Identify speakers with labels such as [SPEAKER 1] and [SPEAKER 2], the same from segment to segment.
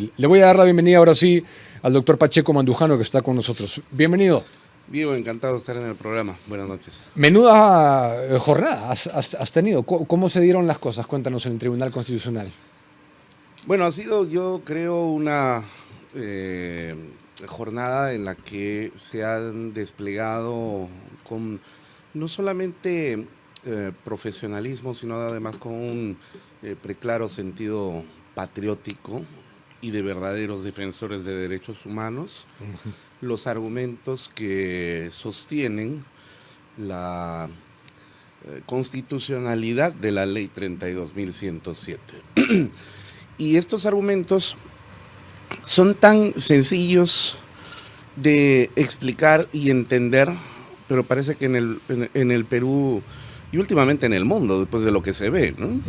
[SPEAKER 1] Le voy a dar la bienvenida ahora sí al doctor Pacheco Mandujano, que está con nosotros. Bienvenido.
[SPEAKER 2] Diego, encantado de estar en el programa. Buenas noches.
[SPEAKER 1] Menuda jornada has tenido. ¿Cómo se dieron las cosas? Cuéntanos en el Tribunal Constitucional.
[SPEAKER 2] Bueno, ha sido, yo creo, una jornada en la que se han desplegado con no solamente profesionalismo, sino además con un preclaro sentido patriótico y de verdaderos defensores de derechos humanos, los argumentos que sostienen la constitucionalidad de la Ley 32.107. Y estos argumentos son tan sencillos de explicar y entender, pero parece que en el Perú y últimamente en el mundo, después de lo que se ve, ¿no?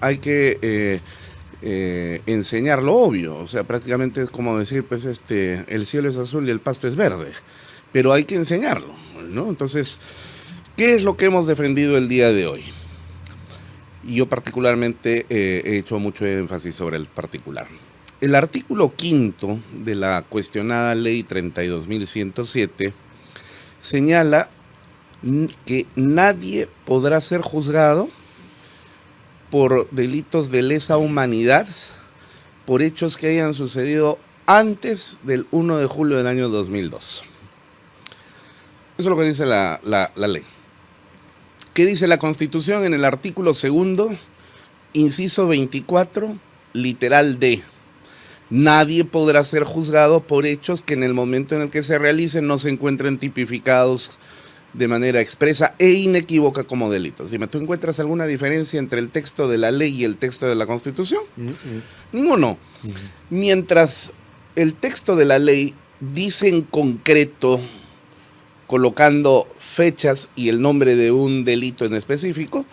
[SPEAKER 2] Hay que enseñar lo obvio. O sea, prácticamente es como decir, pues el cielo es azul y el pasto es verde, pero hay que enseñarlo, ¿no? Entonces, ¿qué es lo que hemos defendido el día de hoy? Y yo particularmente he hecho mucho énfasis sobre el particular. El artículo 5 de la cuestionada Ley 32.107 señala que nadie podrá ser juzgado por delitos de lesa humanidad por hechos que hayan sucedido antes del 1 de julio del año 2002. Eso es lo que dice la ley. ¿Qué dice la Constitución en el artículo 2, inciso 24, literal D? Nadie podrá ser juzgado por hechos que en el momento en el que se realicen no se encuentren tipificados de manera expresa e inequívoca como delitos. Dime, ¿tú encuentras alguna diferencia entre el texto de la ley y el texto de la Constitución? Ninguno. Mientras el texto de la ley dice en concreto, colocando fechas y el nombre de un delito en específico,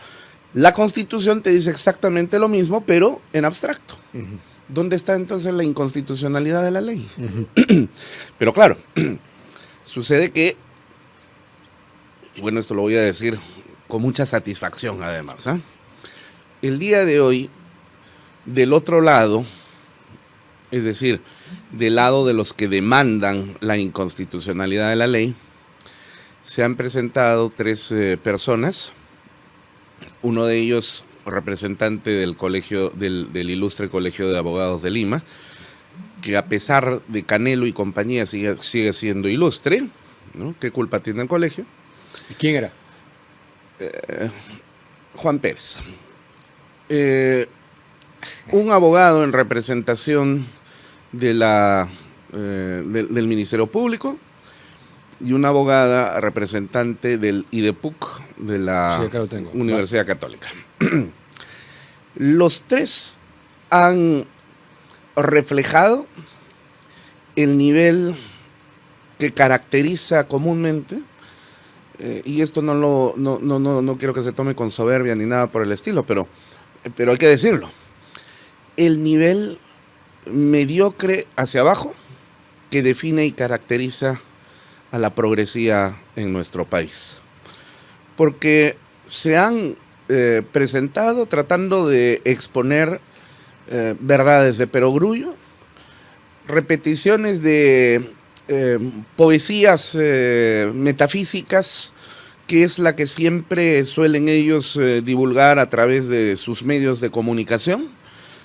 [SPEAKER 2] la Constitución te dice exactamente lo mismo, pero en abstracto. ¿Dónde está entonces la inconstitucionalidad de la ley? Pero claro, sucede que, y bueno, esto lo voy a decir con mucha satisfacción además, el día de hoy, del otro lado, es decir, del lado de los que demandan la inconstitucionalidad de la ley, se han presentado 3 personas, uno de ellos representante del colegio, del ilustre Colegio de Abogados de Lima, que a pesar de Canelo y compañía sigue siendo ilustre, ¿no? ¿Qué culpa tiene el colegio?
[SPEAKER 1] ¿Y quién era?
[SPEAKER 2] Juan Pérez. Un abogado en representación de del Ministerio Público y una abogada representante del IDEPUC de la Universidad Católica. Los 3 han reflejado el nivel que caracteriza comúnmente, y esto no quiero que se tome con soberbia ni nada por el estilo, pero hay que decirlo, el nivel mediocre hacia abajo que define y caracteriza a la progresía en nuestro país, porque se han presentado tratando de exponer verdades de perogrullo, repeticiones de poesías metafísicas, que es la que siempre suelen ellos divulgar a través de sus medios de comunicación,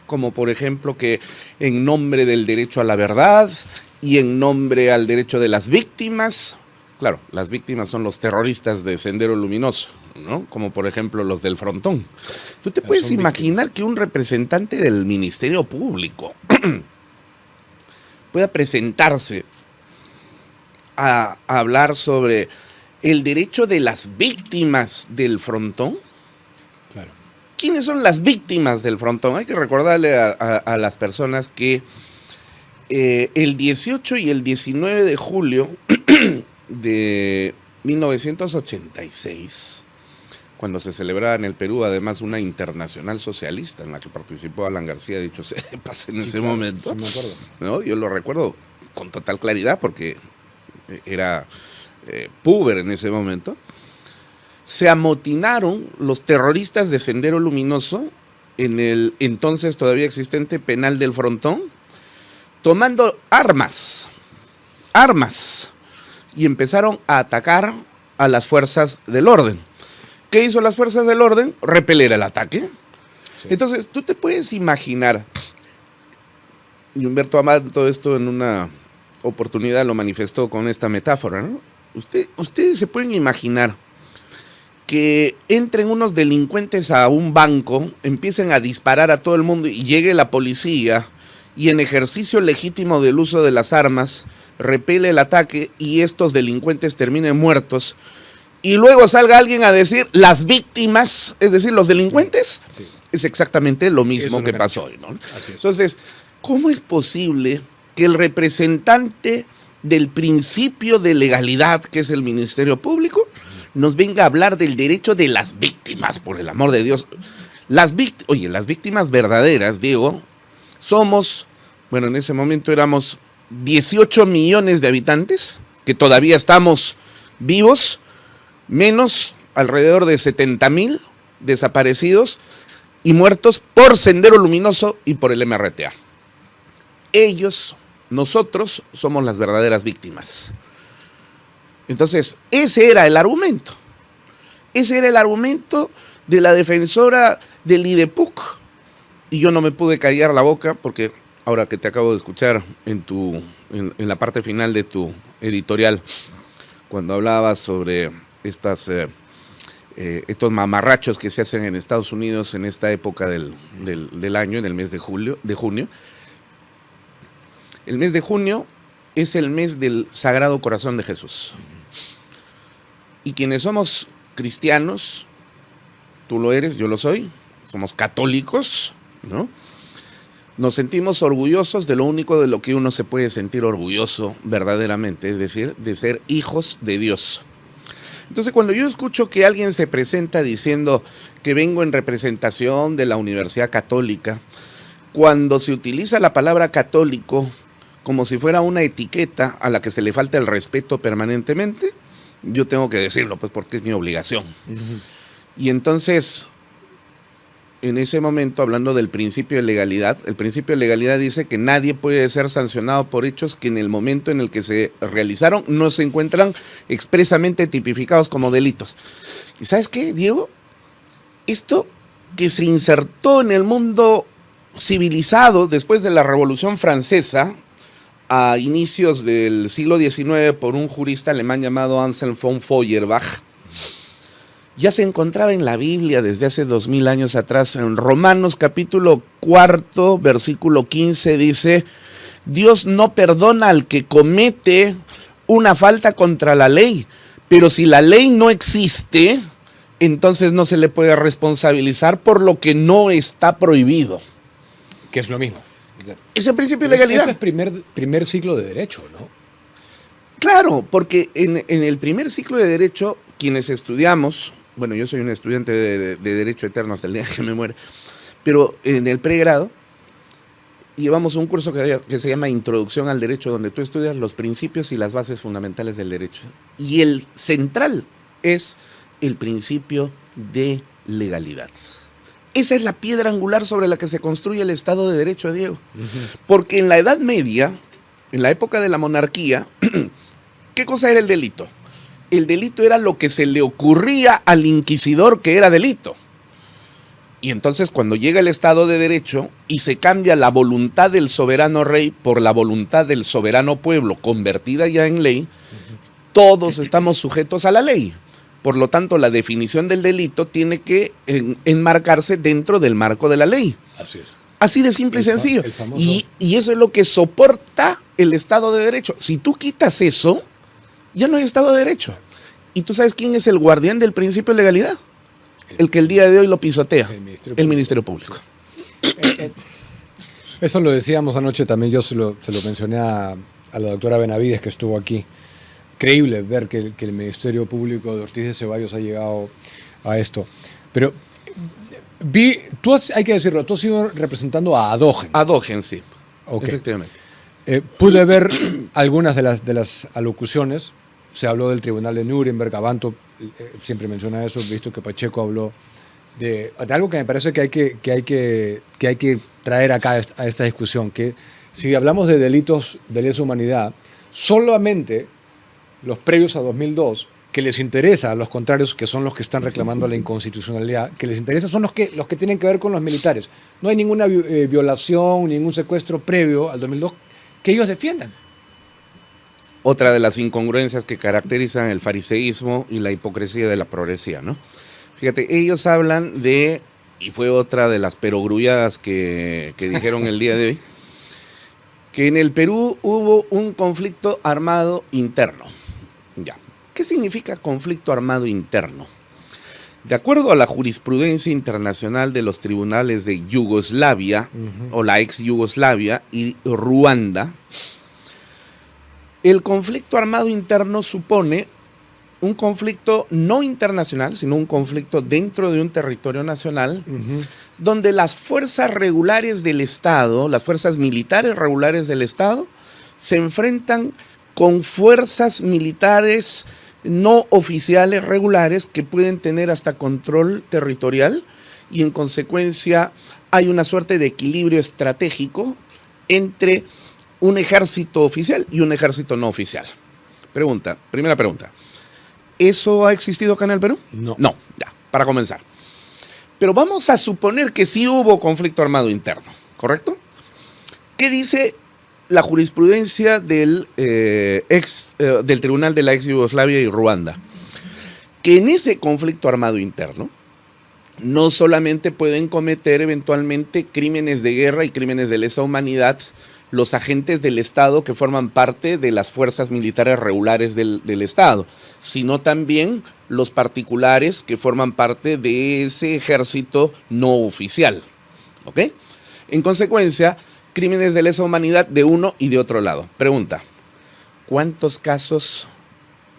[SPEAKER 2] como por ejemplo que en nombre del derecho a la verdad y en nombre al derecho de las víctimas. Claro, las víctimas son los terroristas de Sendero Luminoso, ¿no? Como por ejemplo los del Frontón. ¿Tú te puedes imaginar que un representante del Ministerio Público pueda presentarse a hablar sobre el derecho de las víctimas del Frontón?
[SPEAKER 1] Claro.
[SPEAKER 2] ¿Quiénes son las víctimas del Frontón? Hay que recordarle a las personas que el 18 y el 19 de julio de 1986, cuando se celebraba en el Perú además una internacional socialista en la que participó Alan García, dicho sea de paso, en ese momento,
[SPEAKER 1] sí me acuerdo,
[SPEAKER 2] ¿no? Yo lo recuerdo con total claridad porque era puber en ese momento. Se amotinaron los terroristas de Sendero Luminoso en el entonces todavía existente penal del Frontón tomando armas, y empezaron a atacar a las fuerzas del orden. ¿Qué hizo las fuerzas del orden? Repeler el ataque. Sí. Entonces, tú te puedes imaginar, y Humberto Amato esto en una oportunidad lo manifestó con esta metáfora, ¿no? Ustedes se pueden imaginar que entren unos delincuentes a un banco, empiecen a disparar a todo el mundo y llegue la policía y en ejercicio legítimo del uso de las armas repele el ataque y estos delincuentes terminen muertos y luego salga alguien a decir las víctimas, es decir, los delincuentes, sí. Es exactamente lo mismo que pasó hoy, ¿no? Así es. Entonces, ¿cómo es posible que el representante del principio de legalidad, que es el Ministerio Público, nos venga a hablar del derecho de las víctimas, por el amor de Dios? Las víctimas verdaderas, Diego, somos, bueno, en ese momento éramos 18 millones de habitantes, que todavía estamos vivos, menos alrededor de 70,000 desaparecidos y muertos por Sendero Luminoso y por el MRTA. Nosotros somos las verdaderas víctimas. Entonces, ese era el argumento. Ese era el argumento de la defensora del IDEPUC. Y yo no me pude callar la boca porque ahora que te acabo de escuchar en la parte final de tu editorial, cuando hablabas sobre estos mamarrachos que se hacen en Estados Unidos en esta época del año, en el mes de junio. El mes de junio es el mes del Sagrado Corazón de Jesús. Y quienes somos cristianos, tú lo eres, yo lo soy, somos católicos, ¿no? Nos sentimos orgullosos de lo único de lo que uno se puede sentir orgulloso verdaderamente, es decir, de ser hijos de Dios. Entonces, cuando yo escucho que alguien se presenta diciendo que vengo en representación de la Universidad Católica, cuando se utiliza la palabra católico como si fuera una etiqueta a la que se le falta el respeto permanentemente, yo tengo que decirlo, pues porque es mi obligación. Uh-huh. Y entonces, en ese momento, hablando del principio de legalidad, el principio de legalidad dice que nadie puede ser sancionado por hechos que en el momento en el que se realizaron no se encuentran expresamente tipificados como delitos. ¿Y sabes qué, Diego? Esto que se insertó en el mundo civilizado después de la Revolución Francesa, a inicios del siglo XIX, por un jurista alemán llamado Anselm von Feuerbach, ya se encontraba en la Biblia desde hace 2000 años atrás. En Romanos capítulo 4, versículo 15 dice: Dios no perdona al que comete una falta contra la ley, pero si la ley no existe, entonces no se le puede responsabilizar por lo que no está prohibido.
[SPEAKER 1] Que es lo mismo.
[SPEAKER 2] Es el principio de legalidad.
[SPEAKER 1] Ese es primer ciclo de derecho, ¿no?
[SPEAKER 2] Claro, porque en el primer ciclo de derecho, quienes estudiamos, bueno, yo soy un estudiante de Derecho Eterno hasta el día que me muere, pero en el pregrado llevamos un curso que se llama Introducción al Derecho, donde tú estudias los principios y las bases fundamentales del derecho. Y el central es el principio de legalidad. Esa es la piedra angular sobre la que se construye el Estado de Derecho, Diego. Uh-huh. Porque en la Edad Media, en la época de la monarquía, ¿qué cosa era el delito? El delito era lo que se le ocurría al inquisidor que era delito. Y entonces cuando llega el Estado de Derecho y se cambia la voluntad del soberano rey por la voluntad del soberano pueblo, convertida ya en ley, todos estamos sujetos a la ley. Por lo tanto, la definición del delito tiene que enmarcarse dentro del marco de la ley.
[SPEAKER 1] Así es.
[SPEAKER 2] Así de simple y sencillo. Y eso es lo que soporta el Estado de Derecho. Si tú quitas eso, ya no hay Estado de Derecho. ¿Y tú sabes quién es el guardián del principio de legalidad? El que el día de hoy lo pisotea. El Ministerio Público.
[SPEAKER 1] Eso lo decíamos anoche también. Yo se lo mencioné a la doctora Benavides, que estuvo aquí. Increíble ver que el Ministerio Público de Ortiz de Ceballos ha llegado a esto. Pero hay que decirlo, tú has ido representando a Adogen.
[SPEAKER 2] Adogen, sí.
[SPEAKER 1] Okay.
[SPEAKER 2] Efectivamente.
[SPEAKER 1] Pude ver algunas de las alocuciones. Se habló del Tribunal de Nuremberg, Abanto siempre menciona eso, visto que Pacheco habló de algo que me parece que hay que traer acá a esta discusión, que si hablamos de delitos de lesa humanidad, solamente los previos a 2002, que les interesa a los contrarios, que son los que están reclamando la inconstitucionalidad, que les interesa son los que tienen que ver con los militares. No hay ninguna violación, ningún secuestro previo al 2002 que ellos defiendan.
[SPEAKER 2] Otra de las incongruencias que caracterizan el fariseísmo y la hipocresía de la progresía, ¿no? Fíjate, ellos hablan de, y fue otra de las perogrulladas que dijeron el día de hoy, que en el Perú hubo un conflicto armado interno. Ya. ¿Qué significa conflicto armado interno? De acuerdo a la jurisprudencia internacional de los tribunales de Yugoslavia, o la ex Yugoslavia y Ruanda, el conflicto armado interno supone un conflicto no internacional, sino un conflicto dentro de un territorio nacional, donde las fuerzas regulares del Estado, las fuerzas militares regulares del Estado, se enfrentan con fuerzas militares no oficiales regulares que pueden tener hasta control territorial, y en consecuencia hay una suerte de equilibrio estratégico entre un ejército oficial y un ejército no oficial. Primera pregunta. ¿Eso ha existido acá en el Perú?
[SPEAKER 1] No.
[SPEAKER 2] No, ya, para comenzar. Pero vamos a suponer que sí hubo conflicto armado interno, ¿correcto? ¿Qué dice la jurisprudencia del Tribunal de la ex Yugoslavia y Ruanda? Que en ese conflicto armado interno no solamente pueden cometer eventualmente crímenes de guerra y crímenes de lesa humanidad los agentes del Estado que forman parte de las fuerzas militares regulares del Estado, sino también los particulares que forman parte de ese ejército no oficial. ¿Ok? En consecuencia, crímenes de lesa humanidad de uno y de otro lado. Pregunta, ¿cuántos casos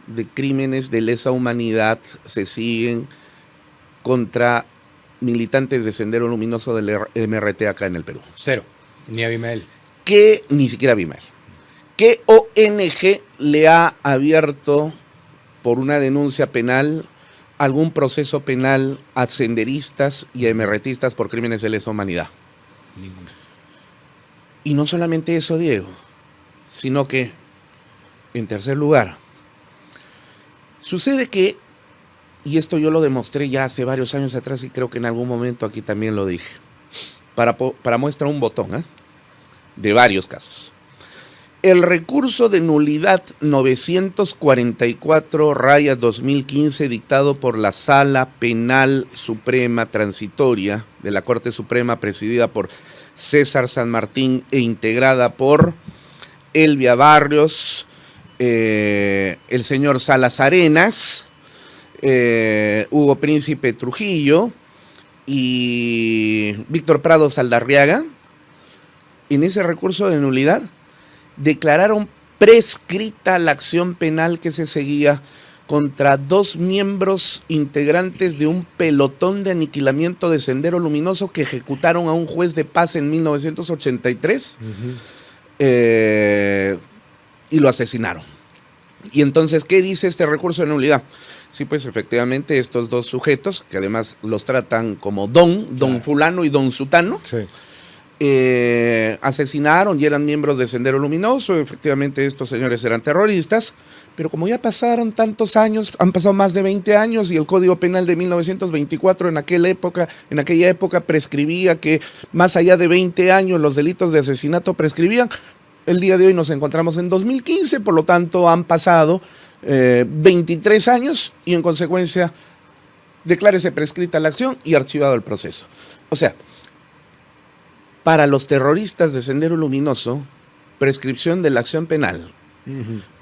[SPEAKER 2] de crímenes de lesa humanidad se siguen contra militantes de Sendero Luminoso del MRT acá en el Perú?
[SPEAKER 1] Cero, ni Abimael.
[SPEAKER 2] Ni siquiera Abimael. ¿Qué ONG le ha abierto por una denuncia penal algún proceso penal a senderistas y a MRTistas por crímenes de lesa humanidad?
[SPEAKER 1] Ninguno.
[SPEAKER 2] Y no solamente eso, Diego, sino que, en tercer lugar, sucede que, y esto yo lo demostré ya hace varios años atrás y creo que en algún momento aquí también lo dije, para muestra un botón, de varios casos. El recurso de nulidad 944/2015 dictado por la Sala Penal Suprema Transitoria de la Corte Suprema, presidida por César San Martín e integrada por Elvia Barrios, el señor Salas Arenas, Hugo Príncipe Trujillo y Víctor Prado Saldarriaga. En ese recurso de nulidad declararon prescrita la acción penal que se seguía contra 2 miembros integrantes de un pelotón de aniquilamiento de Sendero Luminoso que ejecutaron a un juez de paz en 1983 y lo asesinaron. Y entonces, ¿qué dice este recurso de nulidad? Sí, pues efectivamente estos 2 sujetos, que además los tratan como don fulano y don sutano,
[SPEAKER 1] Sí.
[SPEAKER 2] Asesinaron y eran miembros de Sendero Luminoso. Efectivamente estos señores eran terroristas, pero como ya pasaron tantos años, han pasado más de 20 años y el Código Penal de 1924 en aquella época prescribía que más allá de 20 años los delitos de asesinato prescribían. El día de hoy nos encontramos en 2015, por lo tanto han pasado 23 años y en consecuencia declárese prescrita la acción y archivado el proceso. O sea, para los terroristas de Sendero Luminoso, prescripción de la acción penal.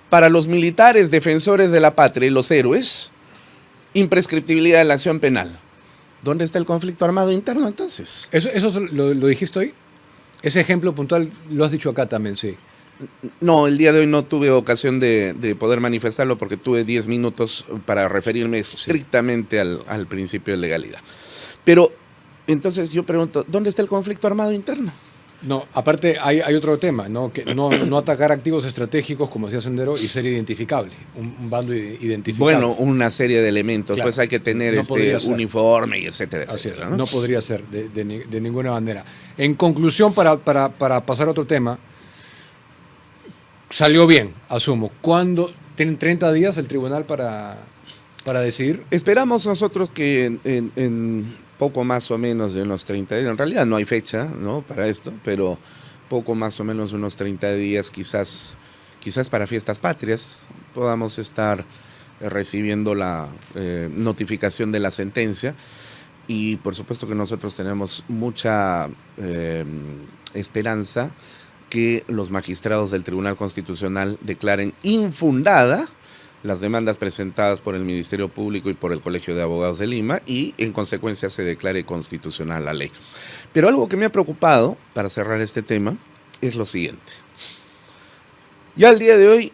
[SPEAKER 2] Para los militares defensores de la patria y los héroes, imprescriptibilidad de la acción penal. ¿Dónde está el conflicto armado interno entonces?
[SPEAKER 1] ¿Eso lo dijiste hoy? Ese ejemplo puntual lo has dicho acá también, sí.
[SPEAKER 2] No, el día de hoy no tuve ocasión de poder manifestarlo porque tuve 10 minutos para referirme estrictamente al principio de legalidad. Pero entonces yo pregunto, ¿dónde está el conflicto armado interno?
[SPEAKER 1] No, aparte hay otro tema, ¿no? Que no atacar activos estratégicos como hacía Sendero y ser identificable, un bando identificable.
[SPEAKER 2] Bueno, una serie de elementos,
[SPEAKER 1] claro,
[SPEAKER 2] pues hay que tener
[SPEAKER 1] no
[SPEAKER 2] uniforme y etcétera, etcétera.
[SPEAKER 1] ¿no? No podría ser de ninguna manera. En conclusión, para pasar a otro tema, salió bien, asumo. ¿Cuándo? ¿Tienen 30 días el tribunal para decidir?
[SPEAKER 2] Esperamos nosotros que en poco más o menos de unos 30 días, en realidad no hay fecha, ¿no?, para esto, pero poco más o menos unos 30 días, quizás para fiestas patrias, podamos estar recibiendo la notificación de la sentencia. Y por supuesto que nosotros tenemos mucha esperanza que los magistrados del Tribunal Constitucional declaren infundada las demandas presentadas por el Ministerio Público y por el Colegio de Abogados de Lima, y en consecuencia se declare constitucional la ley. Pero algo que me ha preocupado, para cerrar este tema, es lo siguiente. Ya al día de hoy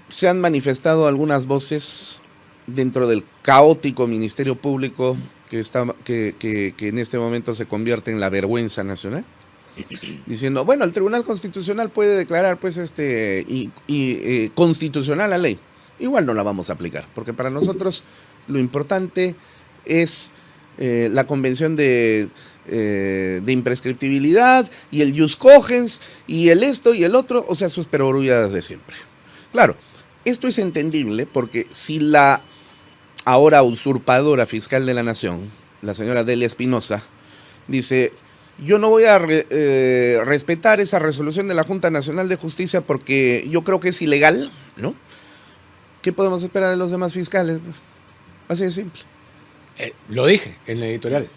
[SPEAKER 2] se han manifestado algunas voces dentro del caótico Ministerio Público que en este momento se convierte en la vergüenza nacional, diciendo, bueno, el Tribunal Constitucional puede declarar pues constitucional la ley. Igual no la vamos a aplicar, porque para nosotros lo importante es la convención de imprescriptibilidad y el jus cogens y el esto y el otro, o sea, sus perogrulladas de siempre. Claro, esto es entendible porque si la ahora usurpadora fiscal de la Nación, la señora Delia Espinosa, dice, yo no voy a respetar esa resolución de la Junta Nacional de Justicia porque yo creo que es ilegal, ¿no? ¿Qué podemos esperar de los demás fiscales? Así de simple.
[SPEAKER 1] Lo dije en la editorial.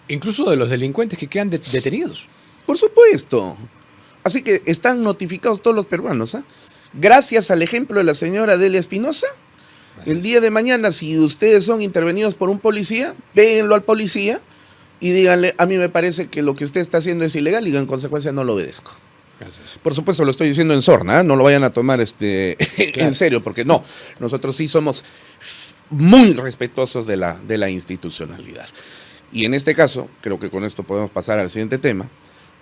[SPEAKER 1] Incluso de los delincuentes que quedan detenidos.
[SPEAKER 2] Por supuesto. Así que están notificados todos los peruanos, ¿eh? Gracias al ejemplo de la señora Delia Espinosa, el día de mañana, si ustedes son intervenidos por un policía, véanlo al policía y díganle, a mí me parece que lo que usted está haciendo es ilegal y en consecuencia no lo obedezco. Gracias. Por supuesto lo estoy diciendo en sorna, ¿eh? No lo vayan a tomar claro, en serio, porque no, nosotros sí somos muy respetuosos de la institucionalidad. Y en este caso, creo que con esto podemos pasar al siguiente tema.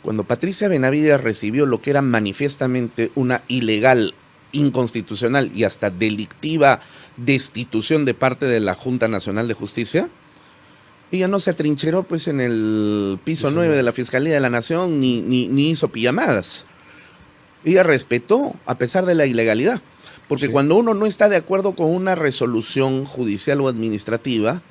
[SPEAKER 2] Cuando Patricia Benavides recibió lo que era manifiestamente una ilegal, inconstitucional y hasta delictiva destitución de parte de la Junta Nacional de Justicia, ella no se atrincheró pues en el piso 9 de la Fiscalía de la Nación ni hizo pijamadas. Ella respetó a pesar de la ilegalidad, porque cuando uno no está de acuerdo con una resolución judicial o administrativa,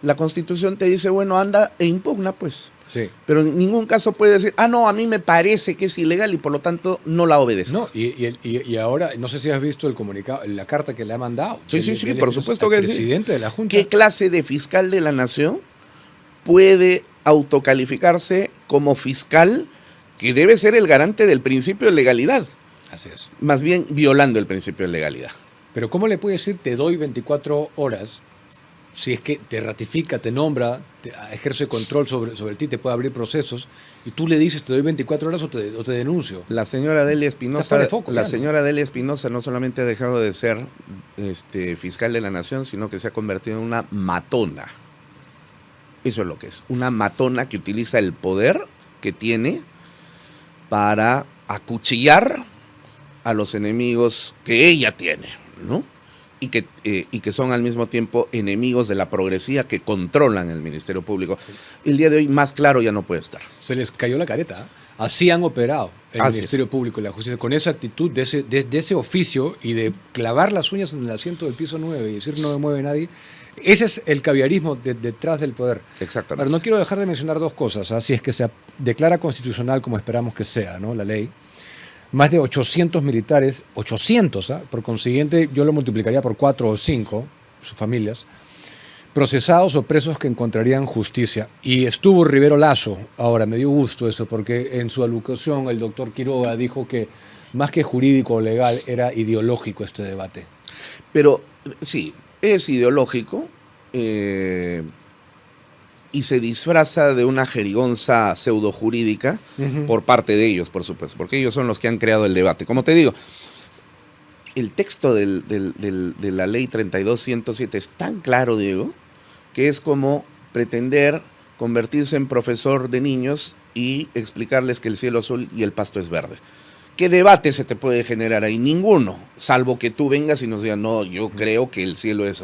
[SPEAKER 2] la Constitución te dice, bueno, anda e impugna pues.
[SPEAKER 1] Sí.
[SPEAKER 2] Pero en ningún caso puede decir, no, a mí me parece que es ilegal y por lo tanto no la obedezco.
[SPEAKER 1] No, y ahora, no sé si has visto el comunicado, la carta que le ha mandado.
[SPEAKER 2] Sí, por supuesto que sí.
[SPEAKER 1] Presidente de la Junta.
[SPEAKER 2] ¿Qué clase de fiscal de la Nación puede autocalificarse como fiscal que debe ser el garante del principio de legalidad?
[SPEAKER 1] Así es.
[SPEAKER 2] Más bien violando el principio de legalidad.
[SPEAKER 1] Pero ¿cómo le puede decir te doy 24 horas si es que te ratifica, te nombra, ejerce control sobre ti, te puede abrir procesos, y tú le dices te doy 24 horas o te denuncio?
[SPEAKER 2] La señora Delia Espinosa,
[SPEAKER 1] señora
[SPEAKER 2] Delia Espinosa no solamente ha dejado de ser fiscal de la Nación, sino que se ha convertido en una matona. Eso es lo que es, una matona que utiliza el poder que tiene para acuchillar a los enemigos que ella tiene, ¿no? Y que son al mismo tiempo enemigos de la progresía que controlan el Ministerio Público. El día de hoy más claro ya no puede estar.
[SPEAKER 1] Se les cayó la careta. Así han operado el Ministerio Público y la Justicia, con esa actitud de ese oficio y de clavar las uñas en el asiento del piso 9 y decir no me mueve nadie. Ese es el caviarismo detrás del poder.
[SPEAKER 2] Exactamente.
[SPEAKER 1] Pero no quiero dejar de mencionar dos cosas. Si es que se declara constitucional como esperamos que sea, ¿no?, la ley. Más de 800 militares, 800, por consiguiente yo lo multiplicaría por 4 o 5, sus familias, procesados o presos que encontrarían justicia. Y estuvo Rivero Lasso, ahora me dio gusto eso, porque en su alocución el doctor Quiroga dijo que más que jurídico o legal era ideológico este debate.
[SPEAKER 2] Pero sí, es ideológico y se disfraza de una jerigonza pseudojurídica por parte de ellos, por supuesto, porque ellos son los que han creado el debate. Como te digo, el texto de la ley 32.107 es tan claro, Diego, que es como pretender convertirse en profesor de niños y explicarles que el cielo es azul y el pasto es verde. ¿Qué debate se te puede generar ahí? Ninguno, salvo que tú vengas y nos digas, no, yo creo que el cielo es,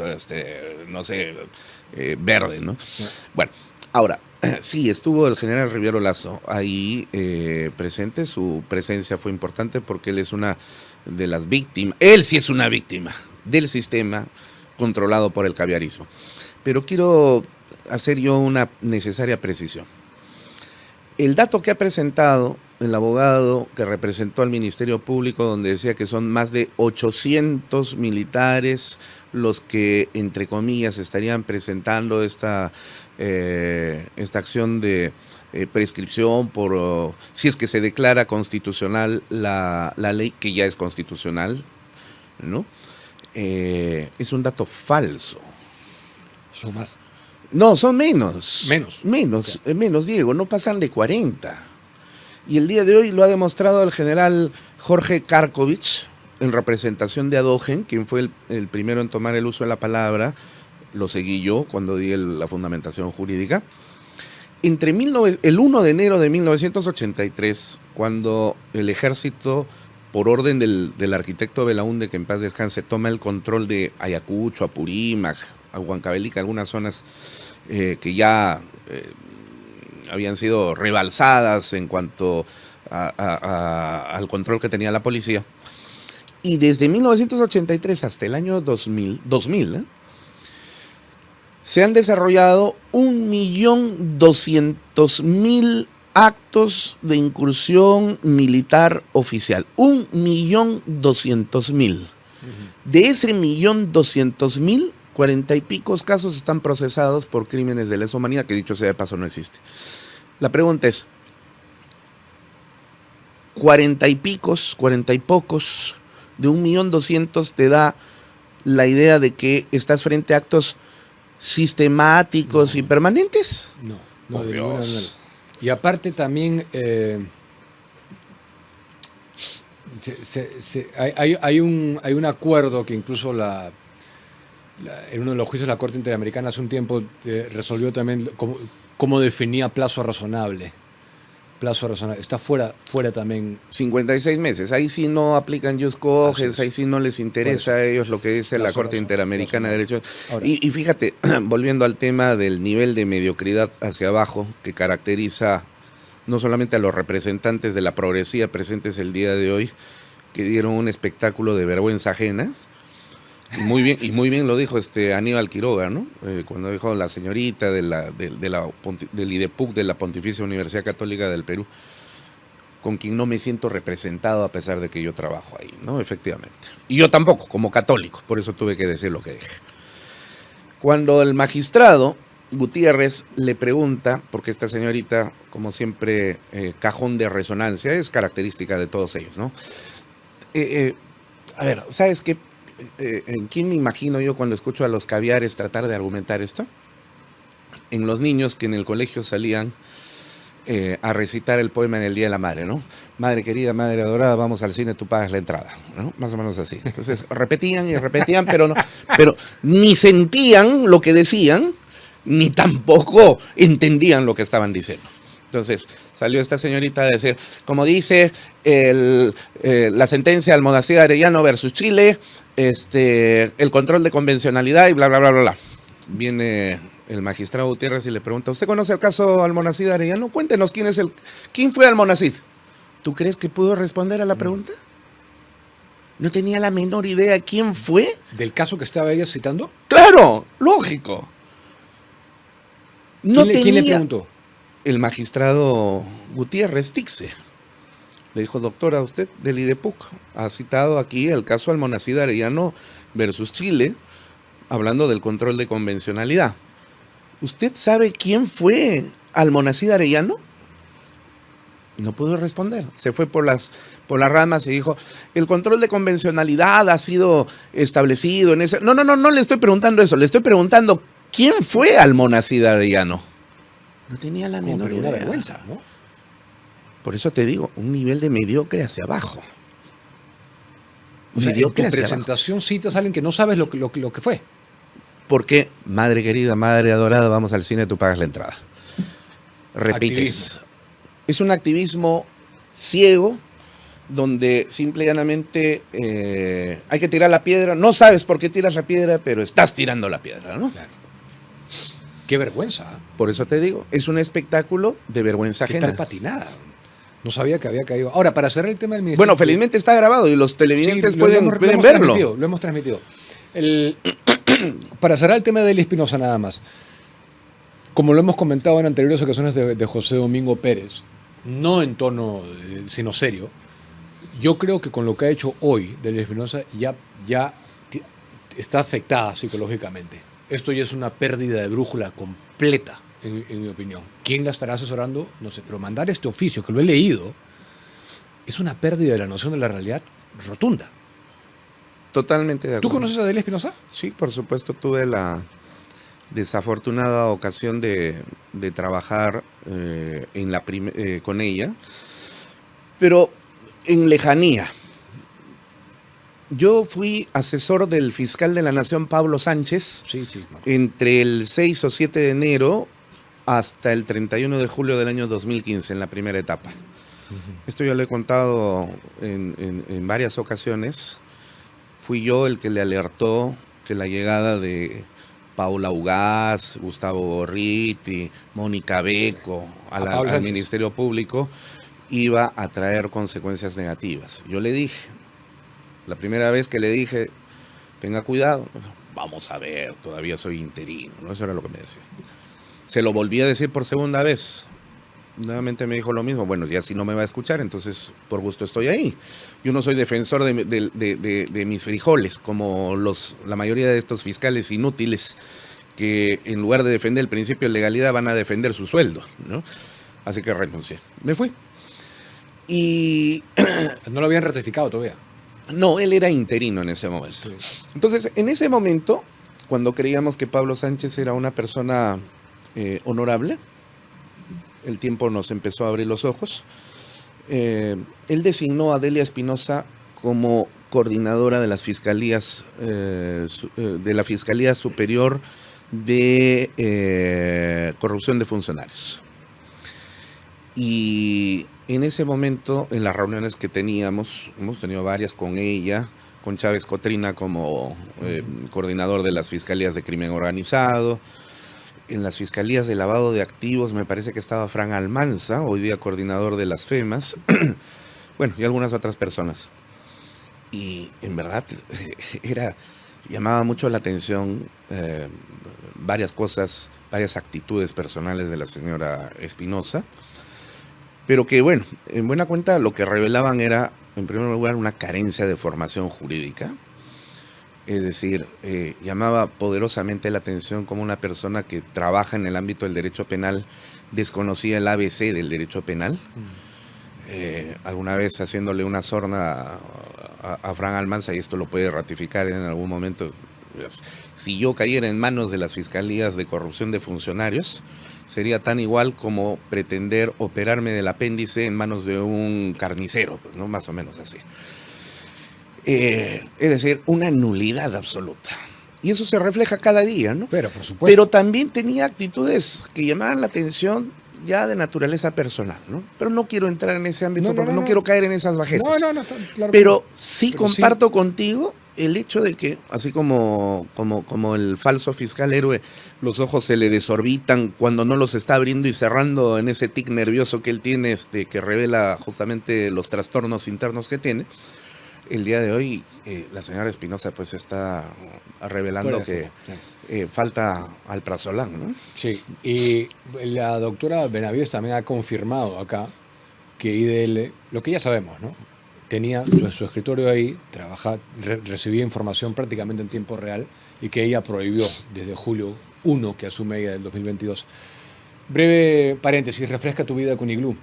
[SPEAKER 2] no sé, verde, ¿no? Bueno, Ahora, sí, estuvo el general Riviero Lazo ahí presente, su presencia fue importante porque él es una de las víctimas, él sí es una víctima del sistema controlado por el caviarismo. Pero quiero hacer yo una necesaria precisión. El dato que ha presentado el abogado que representó al Ministerio Público, donde decía que son más de 800 militares los que, entre comillas, estarían presentando esta acción de prescripción por si es que se declara constitucional la ley, que ya es constitucional, ¿no? Es un dato falso.
[SPEAKER 1] Son más.
[SPEAKER 2] No, son menos.
[SPEAKER 1] Menos.
[SPEAKER 2] Menos, Diego, no pasan de 40. Y el día de hoy lo ha demostrado el general Jorge Karkovich, en representación de Adogen, quien fue el primero en tomar el uso de la palabra. Lo seguí yo cuando di la fundamentación jurídica. Entre el 1 de enero de 1983, cuando el ejército, por orden del arquitecto Belaúnde, que en paz descanse, toma el control de Ayacucho, Apurímac, a Huancavelica, algunas zonas que ya habían sido rebalsadas en cuanto al control que tenía la policía. Y desde 1983 hasta el año 2000 se han desarrollado 1.200.000 actos de incursión militar oficial. 1.200.000. De ese 1.200.000, 40 y picos casos están procesados por crímenes de lesa humanidad, que dicho sea de paso no existe. La pregunta es, 40 y pocos de 1.200.000 te da la idea de que estás frente a actos sistemáticos y permanentes?
[SPEAKER 1] No, de ninguna manera. Y aparte también hay un acuerdo que incluso en uno de los juicios de la Corte Interamericana hace un tiempo resolvió también cómo definía plazo razonable. Plazo razonable. Está fuera también.
[SPEAKER 2] 56 meses. Ahí sí no aplican jus cogens, ahí sí no les interesa a ellos lo que dice la Corte Interamericana de Derechos. Y fíjate, volviendo al tema del nivel de mediocridad hacia abajo que caracteriza no solamente a los representantes de la progresía presentes el día de hoy, que dieron un espectáculo de vergüenza ajena. Muy bien lo dijo Aníbal Quiroga, ¿no? Cuando dijo la señorita del IDEPUC, de la Pontificia Universidad Católica del Perú, con quien no me siento representado a pesar de que yo trabajo ahí, ¿no? Efectivamente. Y yo tampoco, como católico, por eso tuve que decir lo que dije. Cuando el magistrado Gutiérrez le pregunta, porque esta señorita, como siempre, cajón de resonancia, es característica de todos ellos, ¿no? A ver, ¿sabes qué? ¿En quién me imagino yo cuando escucho a los caviares tratar de argumentar esto? En los niños que en el colegio salían a recitar el poema en el Día de la Madre, ¿no? Madre querida, madre adorada, vamos al cine, tú pagas la entrada, ¿no? Más o menos así. Entonces repetían, pero ni sentían lo que decían, ni tampoco entendían lo que estaban diciendo. Entonces salió esta señorita a decir, como dice la sentencia Almonacid Arellano versus Chile, el control de convencionalidad y bla, bla, bla, bla, bla. Viene el magistrado Gutiérrez y le pregunta, ¿usted conoce el caso Almonacid Arellano? Cuéntenos quién fue Almonacid. ¿Tú crees que pudo responder a la pregunta? ¿No tenía la menor idea quién fue?
[SPEAKER 1] ¿Del caso que estaba ella citando?
[SPEAKER 2] ¡Claro! ¡Lógico!
[SPEAKER 1] ¿Quién le preguntó?
[SPEAKER 2] El magistrado Gutiérrez Tixe. Le dijo, doctora, usted del IDEPUC ha citado aquí el caso Almonacid Arellano versus Chile, hablando del control de convencionalidad. ¿Usted sabe quién fue Almonacid Arellano? No pudo responder. Se fue por las ramas y dijo, el control de convencionalidad ha sido establecido en ese... No le estoy preguntando eso. Le estoy preguntando, ¿quién fue Almonacid Arellano? No tenía la menor idea.
[SPEAKER 1] Una vergüenza, ¿no?
[SPEAKER 2] Por eso te digo, un nivel de mediocre hacia abajo.
[SPEAKER 1] O sea, en tu presentación citas a alguien que no sabes lo que fue.
[SPEAKER 2] Porque, madre querida, madre adorada, vamos al cine, tú pagas la entrada. Repites.
[SPEAKER 1] Activismo.
[SPEAKER 2] Es un activismo ciego, donde simple y llanamente hay que tirar la piedra. No sabes por qué tiras la piedra, pero estás tirando la piedra, ¿no?
[SPEAKER 1] Claro. Qué vergüenza.
[SPEAKER 2] Por eso te digo, es un espectáculo de vergüenza
[SPEAKER 1] Qué
[SPEAKER 2] ajena.
[SPEAKER 1] tal patinada. No sabía que había caído. Ahora, para cerrar el tema del ministerio.
[SPEAKER 2] Bueno, felizmente está grabado y los televidentes
[SPEAKER 1] Sí,
[SPEAKER 2] pueden verlo.
[SPEAKER 1] Lo hemos transmitido. Para cerrar el tema de Eli Espinosa nada más. Como lo hemos comentado en anteriores ocasiones de José Domingo Pérez, no en tono sino serio, yo creo que con lo que ha hecho hoy de Eli Espinosa ya está afectada psicológicamente. Esto ya es una pérdida de brújula completa, en mi opinión. ¿Quién la estará asesorando? No sé, pero mandar este oficio, que lo he leído, es una pérdida de la noción de la realidad rotunda.
[SPEAKER 2] Totalmente de acuerdo.
[SPEAKER 1] ¿Tú conoces a Adela Espinosa?
[SPEAKER 2] Sí, por supuesto, tuve la desafortunada ocasión de trabajar con ella, pero en lejanía. Yo fui asesor del fiscal de la Nación, Pablo Sánchez,
[SPEAKER 1] Sí.
[SPEAKER 2] entre el 6 o 7 de enero hasta el 31 de julio del año 2015, en la primera etapa. Esto ya lo he contado en varias ocasiones. Fui yo el que le alertó que la llegada de Paula Ugaz, Gustavo Gorriti, Mónica Beco al Ministerio Público iba a traer consecuencias negativas. Yo le dije, la primera vez que le dije, tenga cuidado, vamos a ver, todavía soy interino, ¿no? Eso era lo que me decía. Se lo volví a decir por segunda vez. Nuevamente me dijo lo mismo. Bueno, ya si no me va a escuchar, entonces por gusto estoy ahí. Yo no soy defensor de mis frijoles, como la mayoría de estos fiscales inútiles que en lugar de defender el principio de legalidad van a defender su sueldo, ¿no? Así que renuncié. Me fui. Y
[SPEAKER 1] no lo habían ratificado todavía.
[SPEAKER 2] No, él era interino en ese momento. Sí. Entonces, en ese momento, cuando creíamos que Pablo Sánchez era una persona honorable, el tiempo nos empezó a abrir los ojos. Él designó a Delia Espinosa como coordinadora de las fiscalías, de la Fiscalía Superior de Corrupción de Funcionarios. Y en ese momento, en las reuniones que teníamos, hemos tenido varias con ella, con Chávez Cotrina como coordinador de las Fiscalías de Crimen Organizado. En las Fiscalías de Lavado de Activos me parece que estaba Fran Almanza, hoy día coordinador de las FEMAS, bueno, y algunas otras personas. Y en verdad llamaba mucho la atención varias cosas, varias actitudes personales de la señora Espinosa, pero que bueno, en buena cuenta lo que revelaban era, en primer lugar, una carencia de formación jurídica. Es decir, llamaba poderosamente la atención como una persona que trabaja en el ámbito del derecho penal desconocía el ABC del derecho penal. Alguna vez haciéndole una sorna a Fran Almanza, y esto lo puede ratificar en algún momento, si yo cayera en manos de las fiscalías de corrupción de funcionarios, sería tan igual como pretender operarme del apéndice en manos de un carnicero, pues, ¿no? Más o menos así. Es decir, una nulidad absoluta. Y eso se refleja cada día, ¿no?
[SPEAKER 1] Pero, por supuesto.
[SPEAKER 2] Pero también tenía actitudes que llamaban la atención ya de naturaleza personal, ¿no? Pero no quiero entrar en ese ámbito porque no quiero caer en esas bajezas.
[SPEAKER 1] Claro.
[SPEAKER 2] Pero sí comparto contigo el hecho de que, así como el falso fiscal héroe, los ojos se le desorbitan cuando no los está abriendo y cerrando en ese tic nervioso que él tiene, que revela justamente los trastornos internos que tiene. El día de hoy, la señora Espinosa pues está revelando que falta alprazolam, ¿no?
[SPEAKER 1] Sí, y la doctora Benavides también ha confirmado acá que IDL, lo que ya sabemos, ¿no? Tenía su escritorio ahí, recibía información prácticamente en tiempo real y que ella prohibió desde julio 1, que asume ella del 2022. Breve paréntesis, refresca tu vida con Iglú.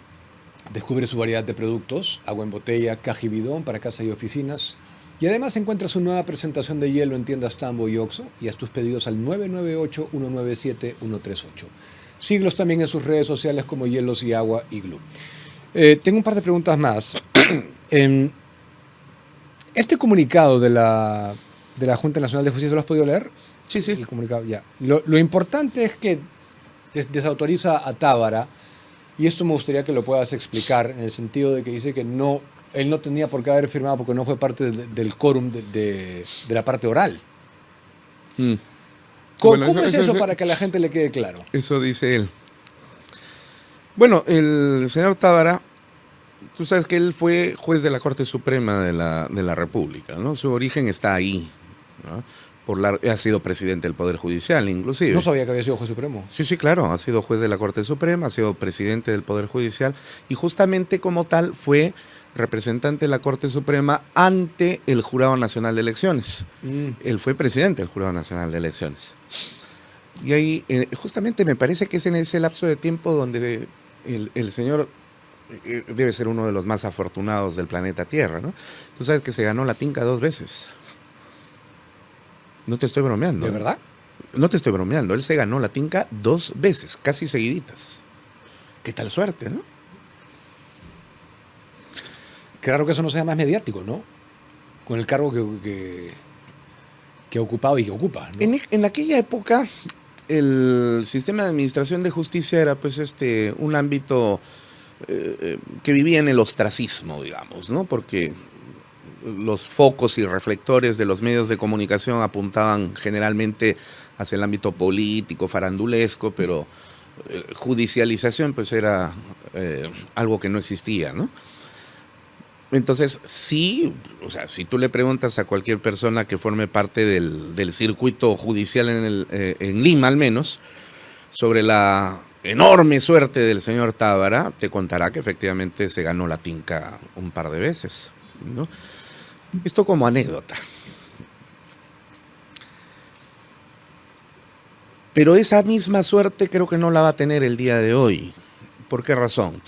[SPEAKER 1] Descubre su variedad de productos, agua en botella, caja y bidón para casa y oficinas. Y además encuentra su nueva presentación de hielo en tiendas Tambo y Oxxo y haz tus pedidos al 998-197-138. Síguelos también en sus redes sociales como Hielos y Agua Iglú. Tengo un par de preguntas más. Este comunicado de la Junta Nacional de Justicia, ¿lo has podido leer?
[SPEAKER 2] Sí.
[SPEAKER 1] El comunicado, ya. Lo importante es que desautoriza a Tábara. Y esto me gustaría que lo puedas explicar en el sentido de que dice que él no tenía por qué haber firmado porque no fue parte del quórum de la parte oral. ¿Cómo es eso para que a la gente le quede claro?
[SPEAKER 2] Eso dice él. Bueno, el señor Tábara, tú sabes que él fue juez de la Corte Suprema de la República, ¿no? Su origen está ahí, ¿no? Ha sido presidente del Poder Judicial, inclusive.
[SPEAKER 1] No sabía que había sido juez supremo.
[SPEAKER 2] Sí, claro, ha sido juez de la Corte Suprema, ha sido presidente del Poder Judicial y justamente como tal fue representante de la Corte Suprema ante el Jurado Nacional de Elecciones. Él fue presidente del Jurado Nacional de Elecciones. Y ahí, justamente me parece que es en ese lapso de tiempo donde el señor debe ser uno de los más afortunados del planeta Tierra, ¿no? Tú sabes que se ganó la tinca 2 veces. No te estoy bromeando.
[SPEAKER 1] ¿De verdad?
[SPEAKER 2] No te estoy bromeando. Él se ganó la tinca 2 veces, casi seguiditas. ¿Qué tal suerte, no?
[SPEAKER 1] Claro que eso no sea más mediático, ¿no? Con el cargo que ha ocupado y que ocupa, ¿no?
[SPEAKER 2] En aquella época, el sistema de administración de justicia era pues un ámbito que vivía en el ostracismo, digamos, ¿no? Porque los focos y reflectores de los medios de comunicación apuntaban generalmente hacia el ámbito político, farandulesco, pero judicialización pues era algo que no existía, ¿no? Entonces, sí, o sea, si tú le preguntas a cualquier persona que forme parte del circuito judicial en Lima al menos, sobre la enorme suerte del señor Tábara, te contará que efectivamente se ganó la tinca un par de veces, ¿no? Esto como anécdota. Pero esa misma suerte creo que no la va a tener el día de hoy. ¿Por qué razón?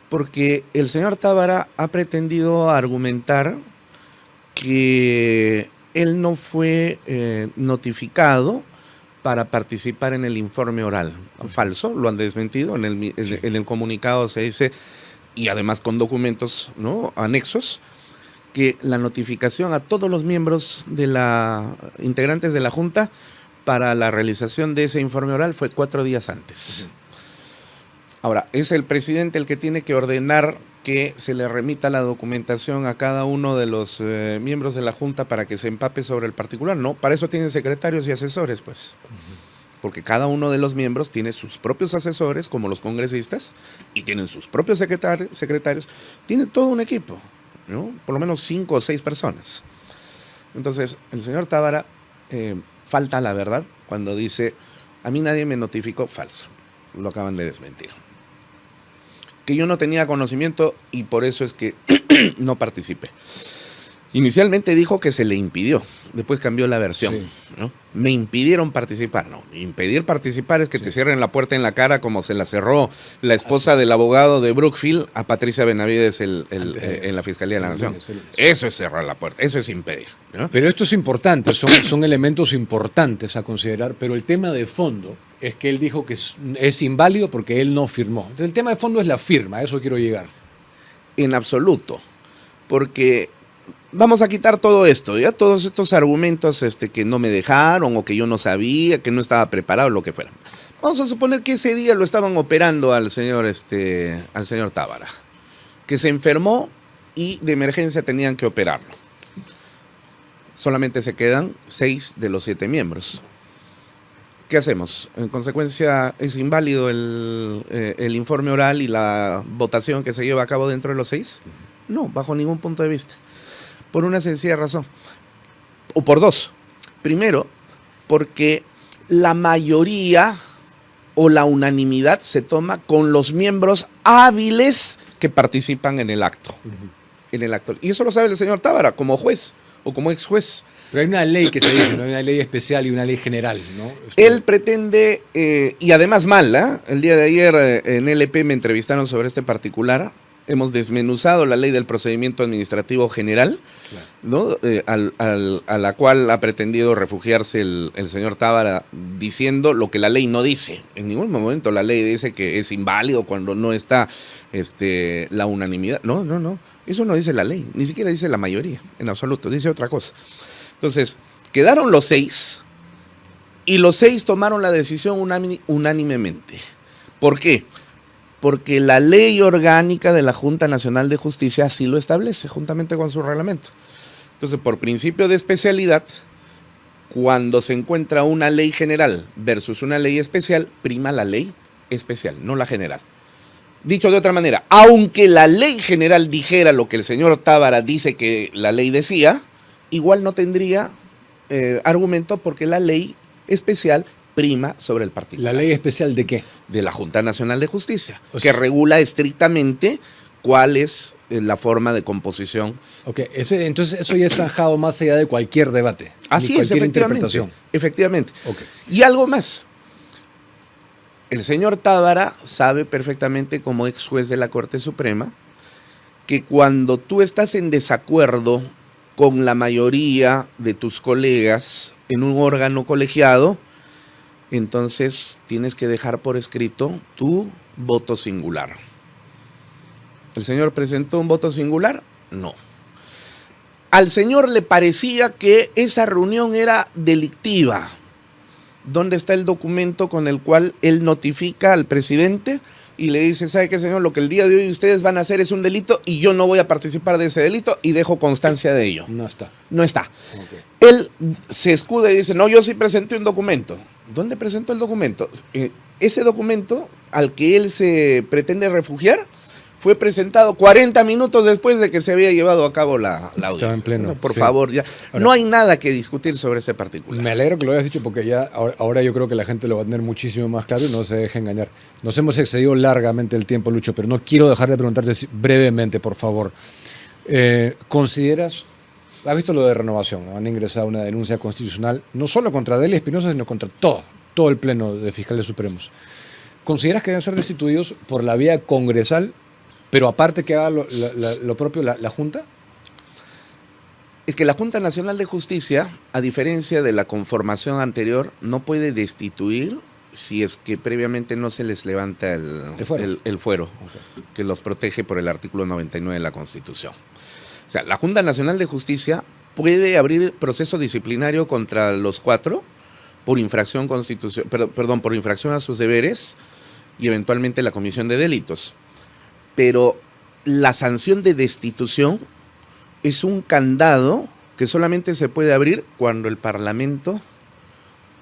[SPEAKER 2] Porque el señor Tábara ha pretendido argumentar que él no fue notificado para participar en el informe oral. Falso, lo han desmentido. En el comunicado se dice, y además con documentos, ¿no?, anexos, que la notificación a todos los miembros integrantes de la Junta para la realización de ese informe oral fue 4 días antes. Ahora, ¿es el presidente el que tiene que ordenar que se le remita la documentación a cada uno de los miembros de la Junta para que se empape sobre el particular? No, para eso tienen secretarios y asesores, pues. Porque cada uno de los miembros tiene sus propios asesores, como los congresistas, y tienen sus propios secretarios, tienen todo un equipo, ¿no? Por lo menos 5 o 6 personas. Entonces, el señor Tábara falta a la verdad cuando dice, a mí nadie me notificó. Falso, lo acaban de desmentir. Que yo no tenía conocimiento y por eso es que no participé. Inicialmente dijo que se le impidió, después cambió la versión, sí, ¿no? Me impidieron participar. No, impedir participar es que te cierren la puerta en la cara como se la cerró la esposa del abogado de Brookfield a Patricia Benavides en la Fiscalía de la Nación. Eso es cerrar la puerta, eso es impedir, ¿no?
[SPEAKER 1] Pero esto es importante, son elementos importantes a considerar, pero el tema de fondo es que él dijo que es inválido porque él no firmó. Entonces, el tema de fondo es la firma, a eso quiero llegar.
[SPEAKER 2] En absoluto, porque vamos a quitar todo esto, ya todos estos argumentos que no me dejaron o que yo no sabía, que no estaba preparado, lo que fuera. Vamos a suponer que ese día lo estaban operando al señor Tábara, que se enfermó y de emergencia tenían que operarlo. Solamente se quedan 6 de los 7 miembros. ¿Qué hacemos? En consecuencia, ¿es inválido el informe oral y la votación que se lleva a cabo dentro de los 6? No, bajo ningún punto de vista. Por una sencilla razón, o por dos. Primero, porque la mayoría o la unanimidad se toma con los miembros hábiles que participan en el acto. En el acto. Y eso lo sabe el señor Tábara como juez o como ex juez.
[SPEAKER 1] Pero hay una ley que se dice, ¿no? Hay una ley especial y una ley general, ¿no?
[SPEAKER 2] Él pretende, y además mal, el día de ayer en LP me entrevistaron sobre este particular. Hemos desmenuzado la ley del procedimiento administrativo general, claro, ¿no? A la cual ha pretendido refugiarse el señor Tábara diciendo lo que la ley no dice. En ningún momento la ley dice que es inválido cuando no está la unanimidad. No. Eso no dice la ley, ni siquiera dice la mayoría, en absoluto, dice otra cosa. Entonces, quedaron los 6 y los 6 tomaron la decisión unánimemente. ¿Por qué? Porque la ley orgánica de la Junta Nacional de Justicia así lo establece, juntamente con su reglamento. Entonces, por principio de especialidad, cuando se encuentra una ley general versus una ley especial, prima la ley especial, no la general. Dicho de otra manera, aunque la ley general dijera lo que el señor Tábara dice que la ley decía, igual no tendría argumento porque la ley especial prima sobre el particular.
[SPEAKER 1] ¿La ley especial de qué?
[SPEAKER 2] De la Junta Nacional de Justicia,
[SPEAKER 1] O
[SPEAKER 2] que
[SPEAKER 1] sea,
[SPEAKER 2] regula estrictamente cuál es la forma de composición.
[SPEAKER 1] Ok, entonces eso ya es zanjado más allá de cualquier debate.
[SPEAKER 2] Así
[SPEAKER 1] ni
[SPEAKER 2] es,
[SPEAKER 1] cualquier
[SPEAKER 2] efectivamente.
[SPEAKER 1] interpretación.
[SPEAKER 2] Efectivamente.
[SPEAKER 1] Ok.
[SPEAKER 2] Y algo más. El señor Tábara sabe perfectamente, como ex juez de la Corte Suprema, que cuando tú estás en desacuerdo con la mayoría de tus colegas en un órgano colegiado, entonces tienes que dejar por escrito tu voto singular. ¿El señor presentó un voto singular? No. Al señor le parecía que esa reunión era delictiva. ¿Dónde está el documento con el cual él notifica al presidente y le dice, ¿sabe qué, señor? Lo que el día de hoy ustedes van a hacer es un delito y yo no voy a participar de ese delito y dejo constancia de ello?
[SPEAKER 1] No está.
[SPEAKER 2] No está.
[SPEAKER 1] Ok.
[SPEAKER 2] Él se escuda y dice, no, yo sí presenté un documento. ¿Dónde presentó el documento? Ese documento al que él se pretende refugiar fue presentado 40 minutos después de que se había llevado a cabo la audiencia.
[SPEAKER 1] Estaba en pleno.
[SPEAKER 2] No, por
[SPEAKER 1] Sí.
[SPEAKER 2] favor, ya.
[SPEAKER 1] Ahora,
[SPEAKER 2] No hay nada que discutir sobre ese particular.
[SPEAKER 1] me alegro que lo hayas dicho porque ya ahora yo creo que la gente lo va a tener muchísimo más claro y no se deje engañar. Nos hemos excedido largamente el tiempo, Lucho, pero no quiero dejar de preguntarte brevemente, por favor. ¿Consideras, has visto lo de Renovación? ¿No? Han ingresado una denuncia constitucional, no solo contra Delia Espinosa, sino contra todo el pleno de fiscales supremos. ¿Consideras que deben ser destituidos por la vía congresal, pero aparte que haga lo propio la Junta?
[SPEAKER 2] Es que la Junta Nacional de Justicia, a diferencia de la conformación anterior, no puede destituir si es que previamente no se les levanta el fuero
[SPEAKER 1] Okay.
[SPEAKER 2] que los protege por el artículo 99 de la Constitución. O sea, la Junta Nacional de Justicia puede abrir proceso disciplinario contra los 4 por infracción por infracción a sus deberes y eventualmente la comisión de delitos. Pero la sanción de destitución es un candado que solamente se puede abrir cuando el Parlamento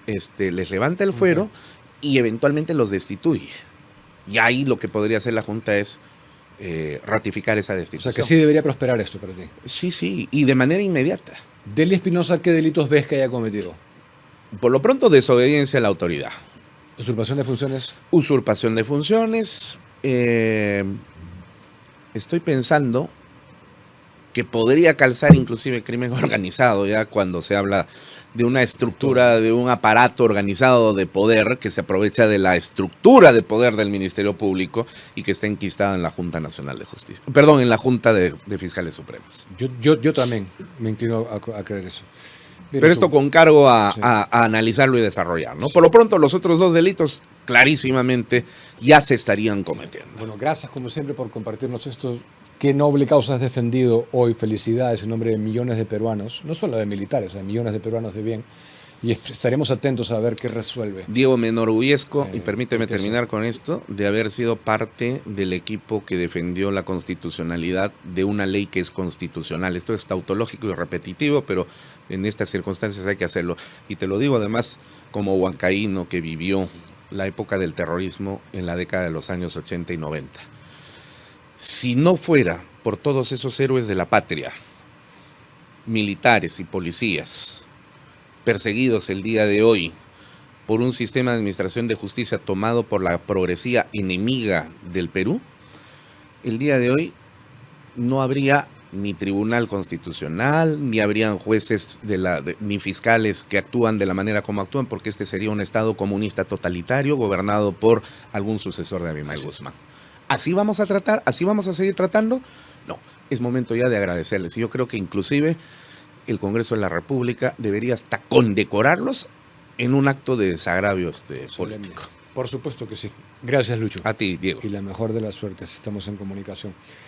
[SPEAKER 2] les levanta el fuero y eventualmente los destituye. Y ahí lo que podría hacer la Junta es ratificar esa
[SPEAKER 1] O
[SPEAKER 2] destitución.
[SPEAKER 1] sea que sí debería prosperar esto para ti.
[SPEAKER 2] Sí, y de manera inmediata.
[SPEAKER 1] Delia Espinosa, ¿qué delitos ves que haya cometido?
[SPEAKER 2] Por lo pronto, desobediencia a la autoridad.
[SPEAKER 1] ¿Usurpación de funciones?
[SPEAKER 2] Usurpación de funciones. Estoy pensando que podría calzar inclusive crimen organizado, ya cuando se habla de una estructura, de un aparato organizado de poder que se aprovecha de la estructura de poder del Ministerio Público y que está enquistada en la Junta Nacional de Justicia. Perdón, en la Junta de Fiscales Supremos.
[SPEAKER 1] Yo también me inclino a creer eso. Mira,
[SPEAKER 2] Pero esto con cargo
[SPEAKER 1] Sí.
[SPEAKER 2] a analizarlo y desarrollar, ¿no? Por lo pronto, los otros 2 delitos clarísimamente ya se estarían cometiendo.
[SPEAKER 1] Bueno, gracias como siempre por compartirnos esto. Qué noble causa has defendido hoy. Felicidades en nombre de millones de peruanos, no solo de militares, de millones de peruanos de bien. Y estaremos atentos a ver qué resuelve.
[SPEAKER 2] Diego, me enorgullezco, y permíteme
[SPEAKER 1] porque
[SPEAKER 2] terminar con esto, de haber sido parte del equipo que defendió la constitucionalidad de una ley que es constitucional. Esto es tautológico y repetitivo, pero en estas circunstancias hay que hacerlo. Y te lo digo además como huancaíno que vivió la época del terrorismo en la década de los años 80 y 90. Si no fuera por todos esos héroes de la patria, militares y policías, perseguidos el día de hoy por un sistema de administración de justicia tomado por la progresía enemiga del Perú, el día de hoy no habría ni tribunal constitucional, ni habrían jueces ni fiscales que actúan de la manera como actúan, porque este sería un estado comunista totalitario gobernado por algún sucesor de Abimael Guzmán. ¿Así vamos a tratar? ¿Así vamos a seguir tratando? No, es momento ya de agradecerles. Yo creo que inclusive el Congreso de la República debería hasta condecorarlos en un acto de desagravio político.
[SPEAKER 1] Por supuesto que sí. Gracias, Lucho.
[SPEAKER 2] A ti, Diego.
[SPEAKER 1] Y la mejor de las suertes. Estamos en comunicación.